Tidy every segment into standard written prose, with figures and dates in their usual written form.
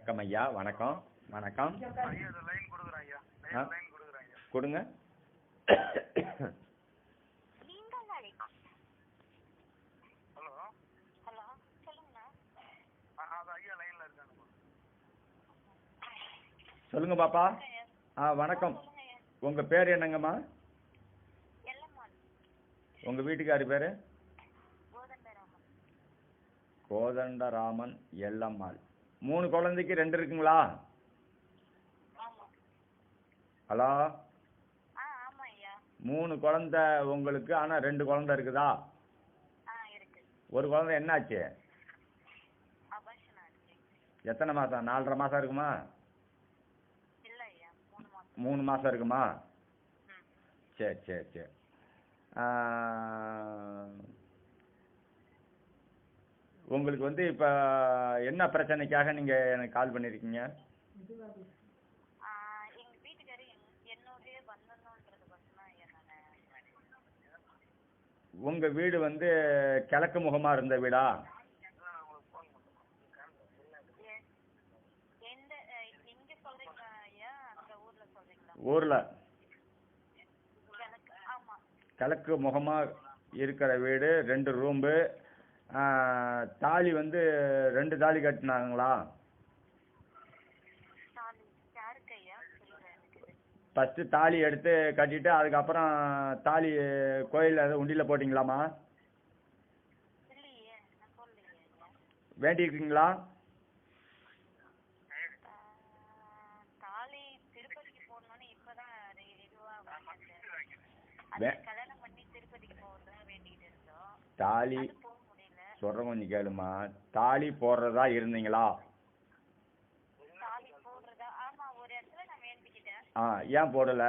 வணக்கம் ஐயா. வணக்கம் வணக்கம். கொடுங்க. சொல்லுங்க பாப்பா. வணக்கம். உங்க பேர் என்னங்கம்மா? உங்க வீட்டுக்காரி பேரு? கோதண்டராமன் எல்லம்மாள். 3 குழந்தைக்கு 2 இருக்குங்களா? ஹலோ. 3 குழந்தை உங்களுக்கு, ஆனா 2 குழந்தை இருக்குதா? ஒரு குழந்தை என்னாச்சு? எத்தனை மாசம்? 4.5 மாசம் இருக்குமா? 3 மாசம் இருக்குமா? சரி சரி சரி. உங்களுக்கு வந்து இப்ப என்ன பிரச்சனைக்காக நீங்க எனக்கு கால் பண்ணிருக்கீங்க? உங்க வீடு வந்து கிழக்கு முகமா இருந்த வீடா? ஊர்ல கிழக்கு முகமா இருக்கிற வீடு, 2 ரூம்பு. தாலி வந்து 2 தாலி கட்டினாங்களா? ஃபர்ஸ்ட் தாலி எடுத்து கட்டிட்டு அதுக்கப்புறம் தாலி கோயில்ல உண்டியில போட்டீங்களாமா? வேண்டியிருக்கீங்களா? தாலி சொல்ற கொஞ்சம் கேளுமா. தாலி போடுறதா இருந்தீங்களா? ஏன் போடல?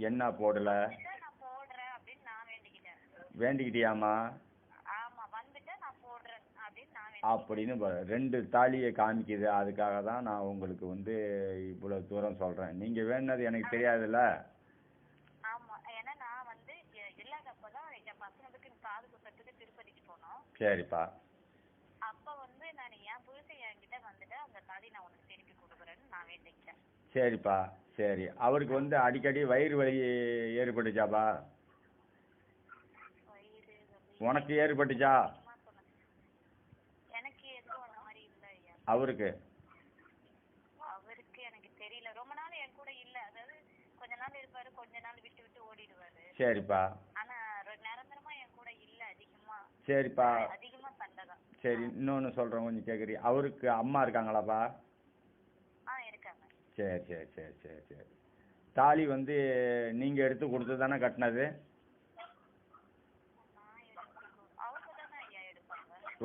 என்ன போடல? வேண்டிக்கிட்டியாமா? அப்படின்னு 2 தாலியை காமிக்குது. அதுக்காக தான் நான் உங்களுக்கு வந்து இவ்வளவு தூரம் சொல்றேன். நீங்க வேணுனது எனக்கு தெரியாதுல்ல. சரிப்பா. சரிப்பா சரி. அவருக்கு வந்து அடிக்கடி வயிறு வலி ஏற்பட்டுச்சாப்பா? உனக்கு ஏற்பட்டுச்சா? அவருக்கு சரிப்பா. சரிப்பா சரி. இன்னொன்னு சொல்றேன், கொஞ்சம் கேக்குறீ. அவருக்கு அம்மா இருக்காங்களாப்பா? சரி சரி சரி சரி சரி. தாலி வந்து நீங்க எடுத்து கொடுத்து தானே கட்டினது?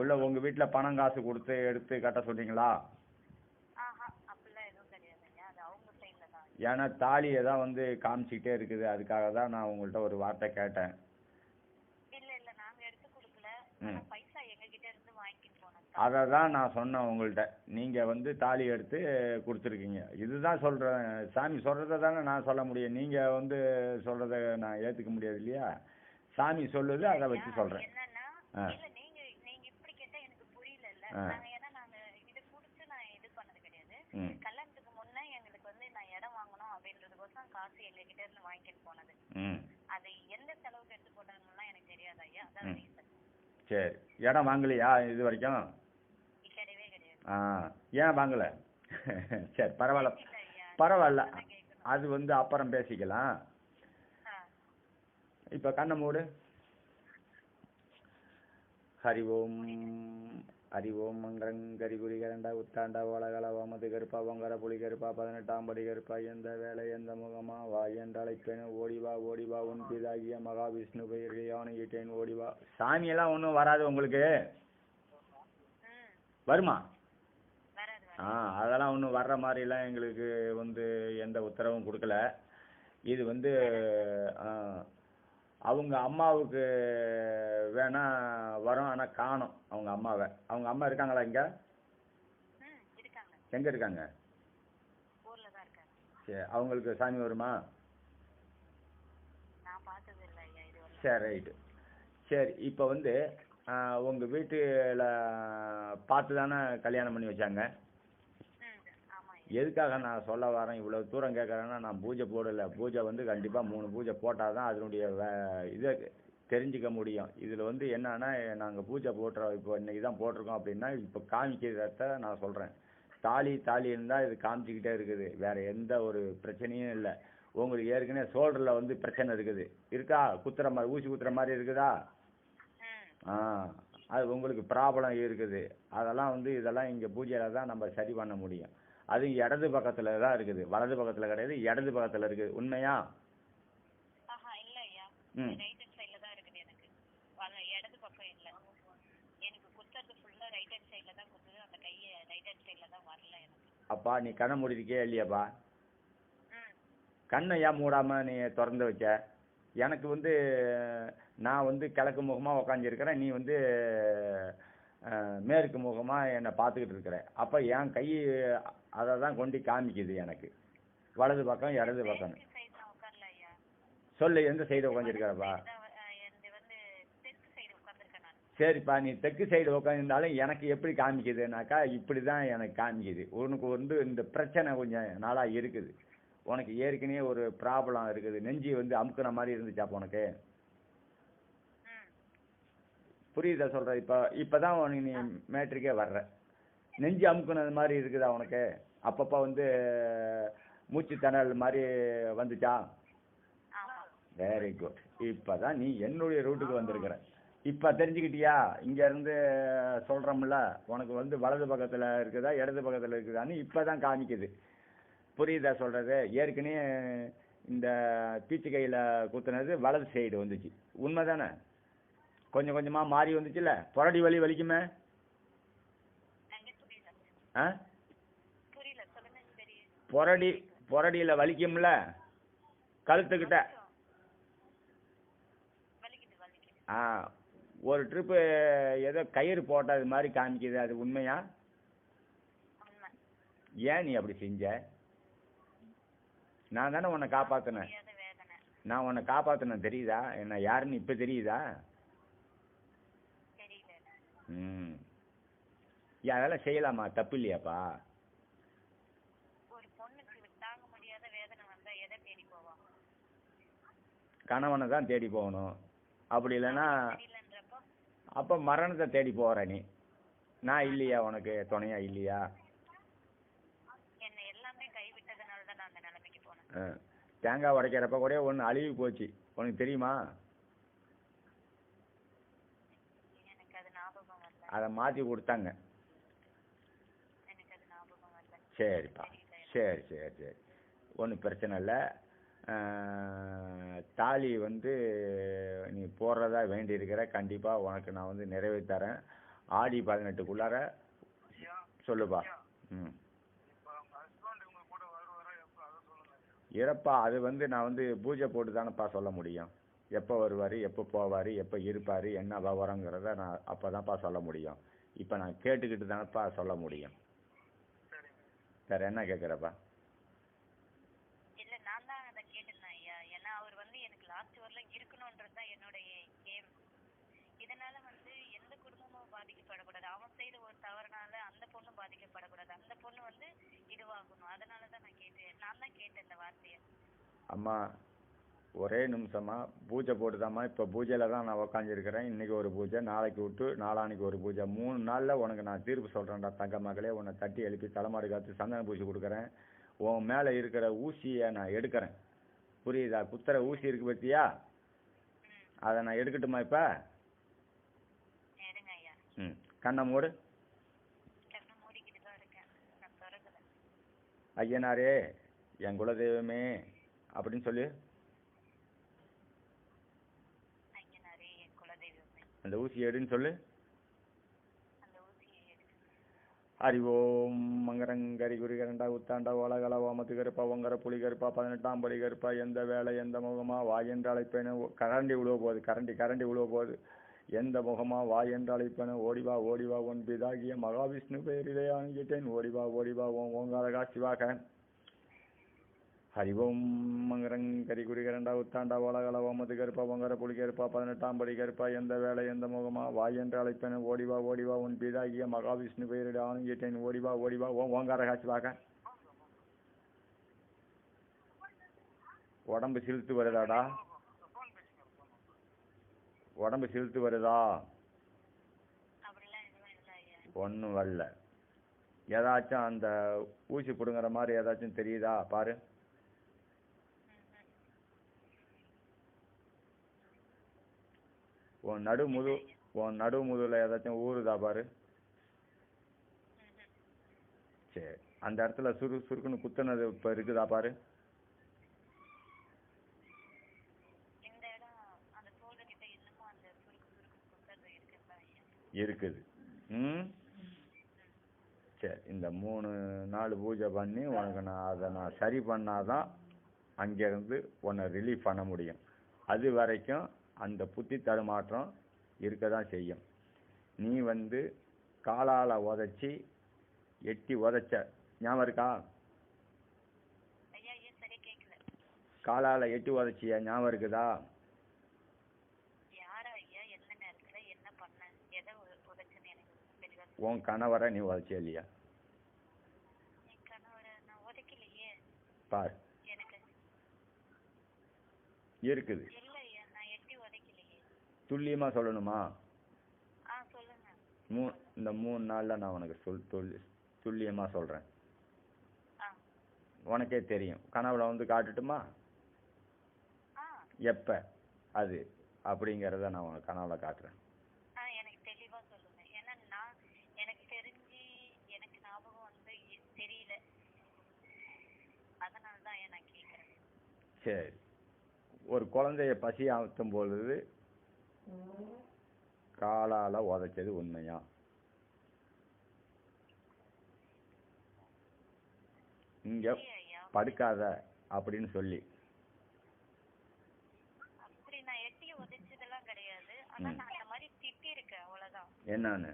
உள்ள உங்க வீட்டுல பணம் காசு கொடுத்து எடுத்து கட்ட சொன்னீங்களா? ஏன்னா தாலி ஏதாவது வந்து காமிச்சிக்கிட்டே இருக்குது. அதுக்காக தான் நான் உங்கள்கிட்ட ஒரு வார்த்தை கேட்டேன். அதை தான் நான் சொன்னேன் உங்கள்கிட்ட. நீங்க வந்து தாலி எடுத்து கொடுத்துருக்கீங்க. இதுதான் சொல்றேன். சாமி சொல்றதை தானே நான் சொல்ல முடியும். நீங்க வந்து சொல்றதை நான் ஏத்துக்க முடியாது இல்லையா? சாமி சொல்லுது, அதை வச்சு சொல்றேன். சரி. இடம் வாங்கலையா இது வரைக்கும்? ஏன் வாங்கல? சரி பரவாயில்ல பரவாயில்ல. அது வந்து அப்புறம் பேசிக்கலாம். இப்ப கண்ணை மூடு. ஹரி ஓம் ஹரி ஓம் மங்கரங்கரிபுரி கரண்டா உத்தாண்டா ஓலகல ஓமது கருப்பா ஓங்கர புலி கருப்பா 18ஆம் படி கருப்பா எந்த வேலை எந்த முகமா வா என்று அழைப்பேன். ஓடிவா ஓடிவா உன் பிதாகிய மகாவிஷ்ணு பெயர் யானை ஈட்டேன் ஓடிவா. சாமியெல்லாம் ஒன்றும் வராது உங்களுக்கு. வருமா? அதெல்லாம் ஒன்றும் வர்ற மாதிரிலாம் எங்களுக்கு வந்து எந்த உத்தரவும் கொடுக்கல. இது வந்து அவங்க அம்மாவுக்கு வேணா வரும், ஆனா காணும் அவங்க அம்மாவை. அவங்க அம்மா இருக்காங்களா இங்க? எங்க இருக்காங்க? சரி. அவங்களுக்கு சாமி வருமா? சரி ரைட்டு. சரி இப்போ வந்து உங்கள் வீட்டில் பார்த்து தானே கல்யாணம் பண்ணி வச்சாங்க? எதுக்காக நான் சொல்ல வரேன், இவ்வளோ தூரம் கேட்குறேன்னா, நான் பூஜை போடலை. பூஜை வந்து கண்டிப்பாக 3 பூஜை போட்டால் தான் அதனுடைய இதை தெரிஞ்சுக்க முடியும். இதில் வந்து என்னன்னா, நாங்கள் பூஜை போட்டுறோம், இப்போ இன்றைக்கி தான் போட்டிருக்கோம் அப்படின்னா, இப்போ காமிக்கிறத நான் சொல்கிறேன். தாலி இருந்தால் இது காமிச்சிக்கிட்டே இருக்குது, வேறு எந்த ஒரு பிரச்சனையும் இல்லை. உங்களுக்கு ஏற்கனவே ஷோல்டரில் வந்து பிரச்சனை இருக்குது, இருக்கா? குத்துற மாதிரி, ஊசி குத்துற மாதிரி இருக்குதா? அது உங்களுக்கு ப்ராப்ளம் இருக்குது. அதெல்லாம் வந்து இதெல்லாம் இங்கே பூஜையில் தான் நம்ம சரி பண்ண முடியும். அது இடது பக்கத்தில் தான் இருக்குது, வலது பக்கத்தில் கிடையாது, இடது பக்கத்தில் இருக்குது. உண்மையா? ம். அப்பா நீ கண்ணை மூடிருக்கியா இல்லையாப்பா? கண்ணை ஏன் மூடாமல் நீ திறந்து வச்ச? எனக்கு வந்து நான் வந்து கிழக்கு முகமாக உக்காந்துருக்கிறேன், நீ வந்து மேற்கு முகமாக என்னை பார்த்துக்கிட்டு இருக்கிற. அப்போ என் கை அதை தான் கொண்டு காமிக்குது எனக்கு, வலது பக்கம் இடது பக்கம். சொல்லு, எந்த சைடு உட்காந்துருக்கிறப்பா? சரிப்பா, நீ தெற்கு சைடு உட்காந்துருந்தாலும் எனக்கு எப்படி காமிக்குதுனாக்கா, இப்படி தான் எனக்கு காமிக்குது. உனக்கு வந்து இந்த பிரச்சனை கொஞ்சம் நாளாக இருக்குது. உனக்கு ஏற்கனவே ஒரு ப்ராப்ளம் இருக்குது, நெஞ்சு வந்து அமுக்குன மாதிரி இருந்துச்சாப்பா உனக்கு? புரியுதா சொல்கிற? இப்போ தான் உனக்கு நீ மேட்ரிக்கே வர்ற. நெஞ்சு அமுக்குனது மாதிரி இருக்குதா உனக்கு? அப்பப்போ வந்து மூச்சு திணறல் மாதிரி வந்துச்சா? Very good. இப்போ தான் நீ என்னுடைய ரூட்டுக்கு வந்திருக்கிற. இப்போ தெரிஞ்சுக்கிட்டியா? இங்கேருந்து சொல்கிறோம்ல, உனக்கு வந்து வலது பக்கத்தில் இருக்குதா இடது பக்கத்தில் இருக்குதான்னு இப்போ தான் காமிக்குது. புரியுதா சொல்கிறது? ஏற்கனவே இந்த பீச்சு கையில் குத்துனது வலது சைடு வந்துச்சு, உண்மை தானே? கொஞ்சம் கொஞ்சமாக மாறி வந்துச்சுல்ல. புரடி வலி வலிக்குமே? ஆ, புரடியில் வலிக்கும்ல கழுத்துக்கிட்ட? ஒரு ட்ரிப்பு ஏதோ கயிறு போட்டது மாதிரி காமிக்குது, அது உண்மையா? ஏன் நீ அப்படி செஞ்ச? நான் தானே உன்னை காப்பாற்றினேன். நான் உன்னை காப்பாற்றினேன், தெரியுதா? என்ன யாருன்னு இப்போ தெரியுதா? ம். அதெல்லாம் செய்யலாமா? தப்பு இல்லையாப்பா? கணவனை தான் தேடி போகணும். அப்படி இல்லைன்னா அப்போ மரணத்தை தேடி போகிற நீ. நான் இல்லையா உனக்கு துணையா? இல்லையா? தேங்காய் உடைக்கிறப்ப கூட ஒன்று அழுகி போச்சு, உனக்கு தெரியுமா? அதை மாற்றி கொடுத்தாங்க. சரிப்பா, சரி சரி சரி, ஒன்றும் பிரச்சனை இல்லை. தாலி வந்து நீ போடுறதா வேண்டியிருக்கிற, கண்டிப்பாக உனக்கு நான் வந்து நிறைவேற்றறேன். ஆடி 18க்குள்ளார சொல்லுப்பா. ம். இறப்பா, அது வந்து நான் வந்து பூஜை போட்டு தானேப்பா சொல்ல முடியும். எப்போ வருவார், எப்போ போவார், எப்போ இருப்பார், என்ன விவரங்கிறத நான் அப்போ தான்ப்பா சொல்ல முடியும். இப்போ நான் கேட்டுக்கிட்டு தானேப்பா சொல்ல முடியும். வேறு என்ன கேட்குறப்பா? அம்மா ஒரே நிமிஷமா, பூஜை போட்டுதாம்மா. இப்போ பூஜையில் தான் நான் உக்காந்துருக்கிறேன். இன்றைக்கி ஒரு பூஜை, நாளைக்கு விட்டு நாளான்னைக்கு ஒரு பூஜை, 3 நாளில் உனக்கு நான் தீர்ப்பு சொல்கிறேன்டா தங்க மகளே. உன்னை தட்டி எழுப்பி தலைமாடு காத்து சந்தன பூசி கொடுக்குறேன். உன் மேலே இருக்கிற ஊசியை நான் எடுக்கிறேன், புரியுதா? குத்துற ஊசி இருக்கு பற்றியா? அதை நான் எடுக்கட்டுமா இப்போ? ம். கண்ணை மூடு. ஐயனாரே, என் குலதெய்வமே அப்படின்னு சொல்லு. அந்த ஊசி எடுன்னு சொல்லு. ஹரி ஓம் மங்கரங்கரி குரிகரண்டா உத்தாண்டா ஓலகல ஓமத்து கருப்பா ஒங்கர புலி கருப்பா 18ஆம் படி கருப்பா, எந்த வேலை எந்த முகமா வா என்று அழைப்பேன்னு. கரண்டி விழுவ போகுது, கரண்டி விழுவ போகுது. எந்த முகமா வா என்று அழைப்பேன்னு. ஓடிவா ஓடிவா உன் பிதாகிய மகாவிஷ்ணு பெயரிலே ஆகிட்டேன். ஓடிவா ஓடிவா ஓங்காரகா சிவாக. ஹரி ஓம் மங்கரங் கரிகுரி கரண்டா உத்தாண்டா ஓலகல ஓமது கருப்பா பொங்கர புலி கருப்பா 18ஆம் படி கருப்பா எந்த வேலை எந்த முகமா வாய் என்று அழைப்பேன் ஓடிவா உன் பீதாகிய மகாவிஷ்ணு பெயரிட ஆணுங்கிட்டேன் ஓடிவா ஓங்கார காட்சி பார்க்க உடம்பு சிலுத்து வருதாடா உடம்பு சிலுத்து வருதா ஒன்றும் வரல ஏதாச்சும் அந்த ஊசி பிடுங்குற மாதிரி ஏதாச்சும் தெரியுதா பாரு உன் நடு முதுகுல ஏதாச்சும் ஊறுதா பாரு சரி அந்த இடத்துல சுருக்குன்னு குத்துனது இப்போ இருக்குதா பாரு இருக்குது சரி இந்த 3-4 பூஜை பண்ணி உனக்கு நான் சரி பண்ணாதான் அங்கேருந்து உன்னை ரிலீஃப் பண்ண முடியும். அது வரைக்கும் அந்த புத்தி தடுமாற்றம் இருக்க தான் செய்யும். நீ காலால் உதைச்சி எட்டி உதைச்ச ஞாபகம் இருக்கா? காலால் எட்டி உதைச்சியா ஞாபகம் இருக்குதா? உன் கணவரை நீ உதைச்சே இல்லையா? பார் இருக்குது. துல்லியமா சொல்லணுமா? இந்த 3 நாள்ல நான் உனக்கு துல்லியமா சொல்றேன். உனக்கே தெரியும். கனவுல காட்டுட்டுமா? எப்ப அது அப்படிங்கறத நான் உனக்கு கனவுல காட்டுறேன். சரி, ஒரு குழந்தைய பசி ஆத்தும் பொழுது காலால உதைச்சது உண்மையா? இங்க படுக்காத அப்படின்னு சொல்லி என்னன்னு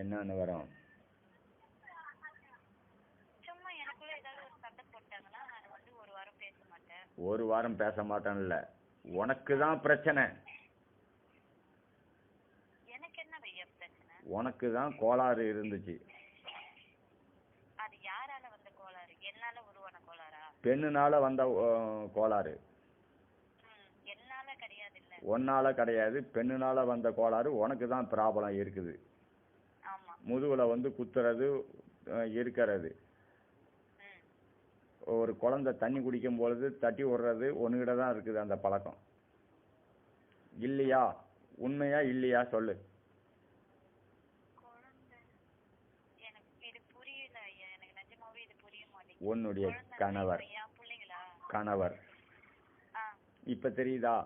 என்னன்னு வரும்? ஒரு வாரம் பேச மாட்டேன்ல, உனக்கு தான் பிரச்சனை. உனக்கு தான் கோளாறு இருந்துச்சு. பெண்ணுனால வந்த கோளாறு. ஒன்னால கிடையாது, பெண்ணுனால வந்த கோளாறு. உனக்கு தான் ப்ராப்ளம் இருக்குது. முதுகுல குத்துறது இருக்கிறது. ஒரு குழந்தை தண்ணி குடிக்கும் பொழுது தட்டி விடுறது ஒண்ணுகிட்ட தான் இருக்குது அந்த பழக்கம். இல்லையா? உண்மையா இல்லையா சொல்லு. உன்னுடைய கணவர் இப்ப தெரியுதா?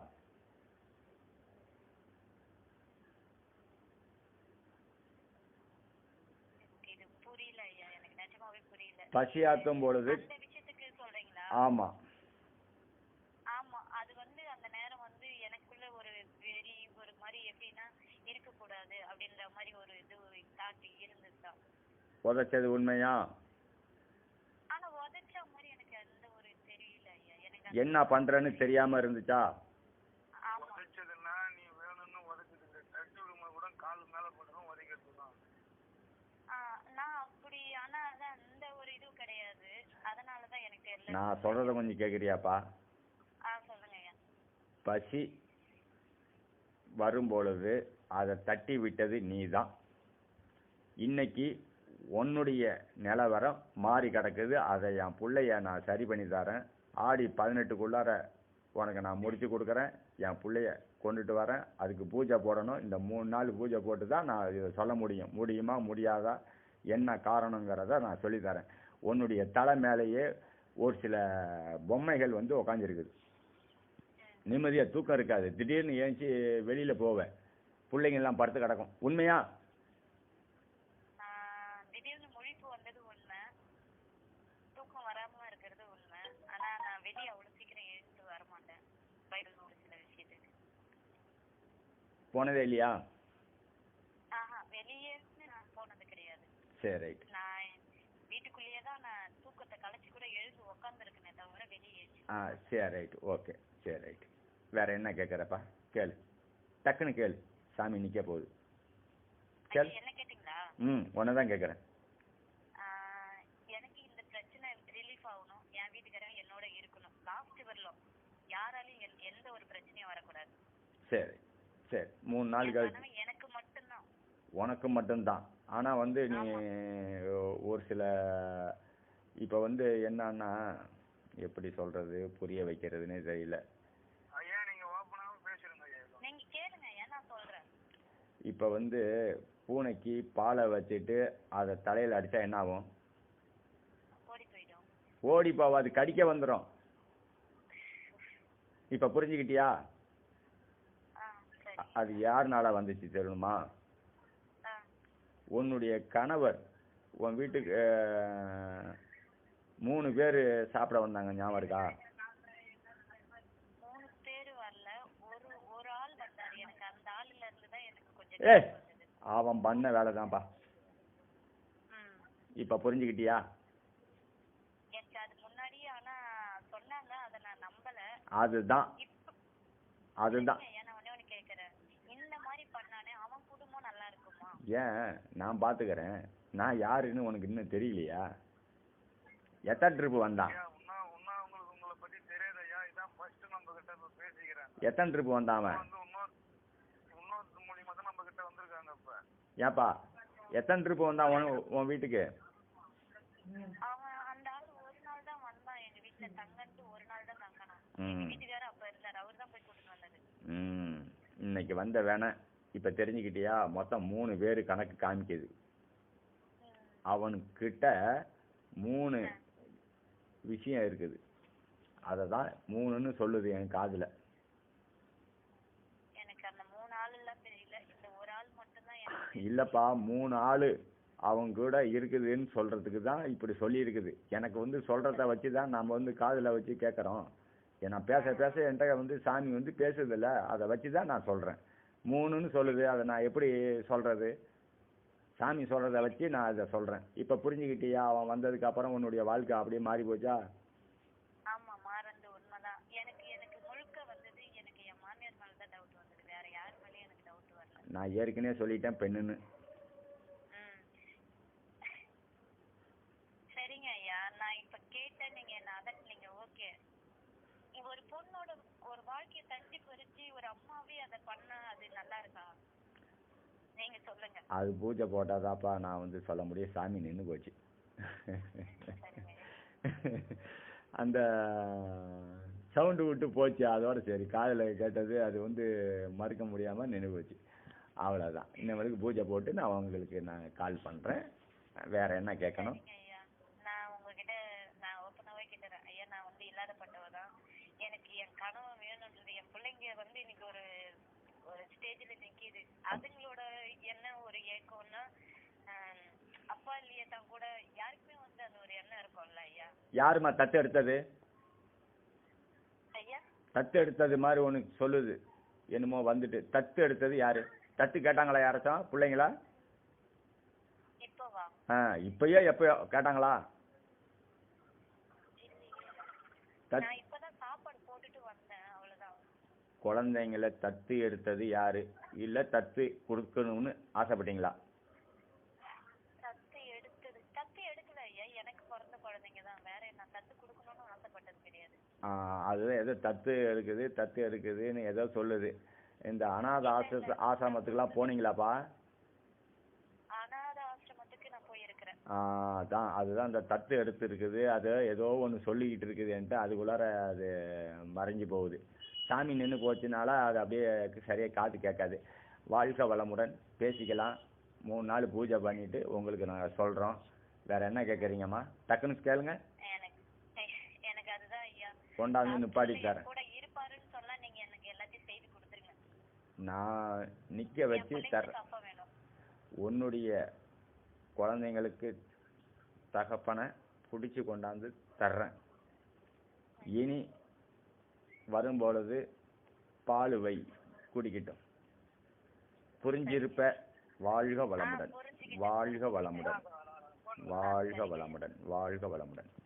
பசியாத்தும் பொழுது ஆமா உதைச்சது உண்மையா? என்ன பண்றேன்னு தெரியாம இருந்துச்சா? நான் சொல்றத கொஞ்சம் கேக்குறியாப்பா? பசி வரும் பொழுது அதை தட்டி விட்டது நீதான். இன்னைக்கு உன்னுடைய நிலவரம் மாறி கிடக்குது. அதை என் பிள்ளைய நான் சரி பண்ணி தரேன். ஆடி 18க்குள்ளார உனக்கு நான் முடிச்சு கொடுக்குறேன். என் பிள்ளைய கொண்டுட்டு வரேன். அதுக்கு பூஜை போடணும். இந்த 3 நாள் பூஜை போட்டு தான் நான் இதை சொல்ல முடியுமா முடியாதா, என்ன காரணங்கிறத நான் சொல்லித்தரேன். உன்னுடைய தலை மேலேயே ஒரு சில பொம்மைகள் உக்காந்துருக்குது. நிம்மதியா தூக்கம் இருக்காது. திடீர்னு ஏஞ்சி வெளியில போவேன். பிள்ளைங்க எல்லாம் படுத்து கிடக்கும். உண்மையா? போனதே இல்லையா? சரி ரைட். நான் வீட்டுக்குள்ளேயே தான் நான் தூக்கத்தை கலைச்சி கூட எழுந்து உட்காந்துருக்கேனே தவிர வெளியே. சரி ரைட், ஓகே, சரி ரைட். வேற என்ன கேட்குறப்பா? கேளு, டக்குன்னு கேளு, சாமி நிற்க போகுது. கேளு. என்ன கேட்டீங்களா? ஒன்று தான் கேட்குறேன். எனக்கு இந்த பிரச்சனை ரிலீஃப் ஆகணும், என் வீட்டுக்காரன் என்னோட இருக்கணும், லாஸ்ட் வரலாம் யாராலையும் எந்த ஒரு பிரச்சனையும் வரக்கூடாது. சரி சரி, 3 நாள் கழிச்சு எனக்கு மட்டும்தான். உனக்கு மட்டும்தான். ஆனால் வந்து நீ ஒரு சில இப்போ வந்து என்னன்னா எப்படி சொல்றது, புரிய வைக்கிறதுனே தெரியல. நீங்க கேளுங்க, ஏன்னா சொல்றேன். இப்போ வந்து பூனைக்கு பாலை வச்சுட்டு அதை தலையில் அடித்தா என்ன ஆகும்? ஓடி போயிடும். ஓடி போவாது, கடிக்க வந்துடும். இப்போ புரிஞ்சுக்கிட்டியா? அது யாருனால வந்துச்சு தெரியுமா? உன்னுடைய கணவர் உன் வீட்டுக்கு 3 பேர் சாப்பிட வந்தாங்க, ஞாபகம் இருக்கா? 3 பேர் வரல, ஒரு ஆள் வந்தாரு. எனக்கு அந்த ஆளுல இருந்து தான் எனக்கு கொஞ்சம் அவன் பண்ண வேலை தான்ப்பா. இப்ப புரிஞ்சுக்கிட்டியா? எனக்கு அது முன்னாடி ஆனா சொன்னாங்க, அதை நான் நம்பல. அதுதான் ஏன்னா ஒண்ணு கேக்குறேன், இந்த மாதிரி பண்ணானே அவன் குடும்பம் நல்லா இருக்குமா? ஏன், நான் பாத்துக்கிறேன். நான் யாருன்னு உனக்கு இன்னும் தெரியலையா? எத்தனை ட்ரிப் வந்தான்? எத்தனை ட்ரிப் வந்தான்? ஏப்பா, எத்தனை ட்ரிப் வந்தான் உன் வீட்டுக்கு? அவன் அந்த ஆள் ஒரு நாள் தான் வந்தான், எங்க வீட்டுல தங்கன்ட்டு ஒரு நாள் தான் தங்கணும். வீட்டுக்காரர் அப்ப இருந்தாரு, அவர் தான் போய் கூட்டிட்டு வந்தாரு. இன்னைக்கு வந்த வேணா இப்ப தெரிஞ்சுக்கிட்டியா? மொத்தம் 3 பேரு கணக்கு காமிக்குது. அவனுக்கிட்ட 3 விஷயம் இருக்குது. அததான் 3ன்னு சொல்லுது என் காதுல. எனக்கு அந்த 3 ஆள் எல்லாம் தெரியல, இந்த ஒரு ஆள் மட்டும் தான். இல்லப்பா, 3 ஆளு அவங்க கூட இருக்குதுன்னு சொல்றதுக்கு தான் இப்படி சொல்லி இருக்குது. எனக்கு வந்து சொல்றத வச்சுதான் நாம வந்து காதுல வச்சு கேட்கறோம். ஏன்னா பேச பேச என்கிட்ட வந்து சாமி வந்து பேசுது இல்ல, அதை வச்சுதான் நான் சொல்றேன். 3ன்னு சொல்லுது, அதை நான் எப்படி சொல்றது? சாமி சொல்றத வச்சு நான் அதை சொல்றேன். இப்ப புரிஞ்சுக்கிட்டியா? அவன் வந்ததுக்கு அப்புறம் உன்னுடைய வாழ்க்கை அப்படியே மாறி போச்சா? ஆமா, மாறது உண்மைதான். எனக்கு முழுக்க வந்தது எனக்கு என் மாமியார் மேல தான் டவுட் வந்தது, வேற யார் மேலயும் எனக்கு டவுட் வரல. நான் ஏற்கனவே சொல்லிட்டேன் பெண்ணுன்னு. சரிங்க ஐயா, நான் இப்ப கேட்டேன், நீங்க என்ன அதட்டீங்க, ஓகே. ஒரு பொண்ணோட ஒரு வாழ்க்கையை தட்டி பறிச்சு ஒரு அம்மாவே அதை பண்ண அது நல்லா இருக்கா? நீங்க சொல்லுங்க. அது பூஜை போட்டாதாப்பா நான் வந்து சொல்ல முடியும். சாமி நின்னு போச்சு. அந்த சவுண்டு விட்டு போச்சு, அதோட சரி. காதுல கேட்டது அது வந்து மறுக்க முடியாம நின்று போச்சு, அவ்வளவுதான். இன்ன வரைக்கும் பூஜை போட்டு நான் உங்களுக்கு நான் கால் பண்றேன். வேற என்ன கேட்கணும்? நான் உங்ககிட்ட நான் ஓப்பனாவே கேட்டுறேன் ஐயா, நான் வந்து இல்லாதப்பட்டவதான். எனக்கு என் கனவு வேணும்ன்றது, என் பிள்ளைங்க வந்து இன்னைக்கு ஒரு ஸ்டேஜ்ல நிக்கிது. அதுங்களோட என்ன ஒரு ஏக்கம்னா, அப்பா இல்லையே தான் கூட யாருக்குமே வந்து அந்த ஒரு எண்ணம் இருக்கும்ல ஐயா. யாருமா தத்து எடுத்தது? ஐயா, தத்து எடுத்தது மாதிரி உனக்கு சொல்லுது என்னமோ வந்துட்டு. தத்து எடுத்தது யாரு? தத்து கேட்டாங்களா யாராச்சும் பிள்ளைங்களா? இப்பவா? இப்பயோ எப்பயோ கேட்டாங்களா? நான் இப்பதான் சாப்பாடு போட்டுட்டு வந்தேன், அவ்வளவுதான். குழந்தைங்களை தத்து எடுத்தது யாரு? இல்ல தத்து கொடுக்கணும்னு ஆசைப்பட்டீங்களா? தத்து எடுக்கல ஐயா, எனக்கு பிறந்த குழந்தைங்க தான். வேற என்ன, தத்து கொடுக்கணும்னு ஆசைப்பட்டது கிடையாது. அதுதான் ஏதோ தத்து எடுக்குதுன்னு ஏதோ சொல்லுது. இந்த அநாத ஆசிரமத்துக்குலாம் போனீங்களாப்பா? அநாத ஆசிரமத்துக்கு நான் போயிருக்கிறேன். அதுதான் அந்த தத்து எடுத்து இருக்குது. அது ஏதோ ஒன்று சொல்லிக்கிட்டு இருக்குதுன்ட்டு அதுக்குள்ளார அது மறைஞ்சு போகுது. சாமி நின்று போச்சுனால அது அப்படியே சரியா காது கேட்காது. வாழ்க்கை வளமுடன், பேசிக்கலாம். 3 நாள் பூஜை பண்ணிட்டு உங்களுக்கு நாங்கள் சொல்றோம். வேற என்ன கேட்குறீங்கம்மா? டக்குன்னு கேளுங்க. எனக்கு அதுதான் ஐயா, கொண்டாந்து நிப்பாட்டி தரேன். கூட இருப்பாருன்னு சொன்னா நீங்க எனக்கு எல்லாத்தையும் செய்து கொடுத்துருங்க. நான் நிக்க வச்சு தரேன். உன்னுடைய குழந்தைங்களுக்கு தகப்பனை பிடிச்சு கொண்டாந்து தர்றேன். இனி வரும்பொழுது பால் வை, குடிக்கட்டும். புரிஞ்சிருப்ப. வாழ்க வளமுடன், வாழ்க வளமுடன். வாழ்க வளமுடன், வாழ்க வளமுடன்.